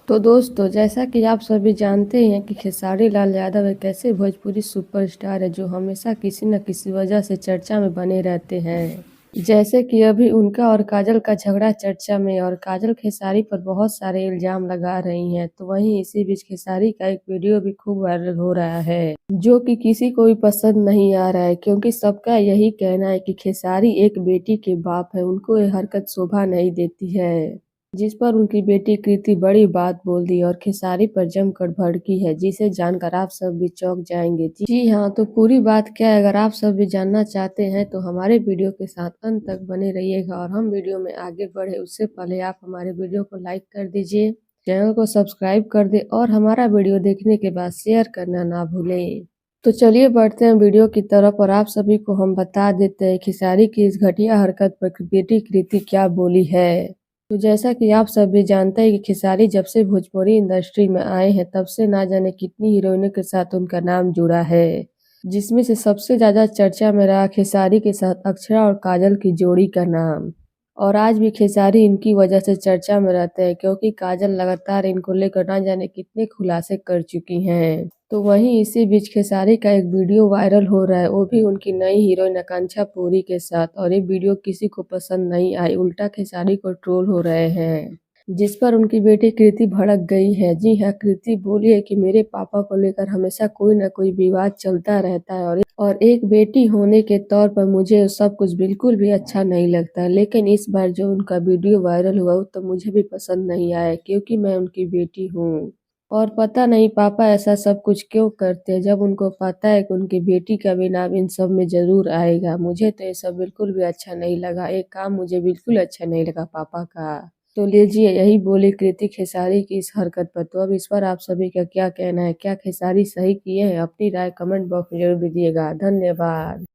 तो दोस्तों, जैसा कि आप सभी जानते ही हैं कि खेसारी लाल यादव एक ऐसे भोजपुरी सुपरस्टार है जो हमेशा किसी न किसी वजह से चर्चा में बने रहते हैं। जैसे कि अभी उनका और काजल का झगड़ा चर्चा में, और काजल खेसारी पर बहुत सारे इल्जाम लगा रही हैं। तो वहीं इसी बीच खेसारी का एक वीडियो भी खूब वायरल हो रहा है, जो कि किसी को भी पसंद नहीं आ रहा है, क्योंकि सबका यही कहना है कि खेसारी एक बेटी के बाप है, उनको ये हरकत शोभा नहीं देती है। जिस पर उनकी बेटी कृति बड़ी बात बोल दी और खेसारी पर जमकर भड़की है, जिसे जानकर आप सब भी चौंक जाएंगे। जी हाँ, तो पूरी बात क्या है, अगर आप सब भी जानना चाहते हैं तो हमारे वीडियो के साथ अंत तक बने रहिएगा। और हम वीडियो में आगे बढ़े उससे पहले आप हमारे वीडियो को लाइक कर दीजिए, चैनल को सब्सक्राइब कर दे और हमारा वीडियो देखने के बाद शेयर करना ना भूलें। तो चलिए बढ़ते हैं वीडियो की तरफ, और आप सभी को हम बता देते हैं खेसारी की इस घटिया हरकत पर बेटी कृति क्या बोली है। तो जैसा कि आप सब भी जानते हैं कि खेसारी जब से भोजपुरी इंडस्ट्री में आए हैं, तब से ना जाने कितनी हीरोइनों के साथ उनका नाम जुड़ा है, जिसमें से सबसे ज्यादा चर्चा में रहा खेसारी के साथ अक्षरा और काजल की जोड़ी का नाम। और आज भी खेसारी इनकी वजह से चर्चा में रहते हैं, क्योंकि काजल लगातार इनको लेकर ना जाने कितने खुलासे कर चुकी हैं। तो वहीं इसी बीच खेसारी का एक वीडियो वायरल हो रहा है, वो भी उनकी नई हीरोइन आकांक्षा पुरी के साथ, और ये वीडियो किसी को पसंद नहीं आई, उल्टा खेसारी को ट्रोल हो रहे हैं, जिस पर उनकी बेटी कृति भड़क गई है। जी हाँ, कृति बोली है कि मेरे पापा को लेकर हमेशा कोई ना कोई विवाद चलता रहता है, और एक बेटी होने के तौर पर मुझे सब कुछ बिल्कुल भी अच्छा नहीं लगता। लेकिन इस बार जो उनका वीडियो वायरल हुआ, वो तो मुझे भी पसंद नहीं आया, क्योंकि मैं उनकी बेटी हूँ। और पता नहीं पापा ऐसा सब कुछ क्यों करते हैं, जब उनको पता है कि उनकी बेटी का भी नाम इन सब में जरूर आएगा। मुझे तो ये सब बिल्कुल भी अच्छा नहीं लगा, एक काम मुझे बिल्कुल अच्छा नहीं लगा पापा का। तो लीजिए, यही बोली कृति खेसारी की इस हरकत पर। तो अब इस पर आप सभी का क्या कहना है, क्या खेसारी सही किए हैं? अपनी राय कमेंट बॉक्स में जरूर दीजिएगा। धन्यवाद।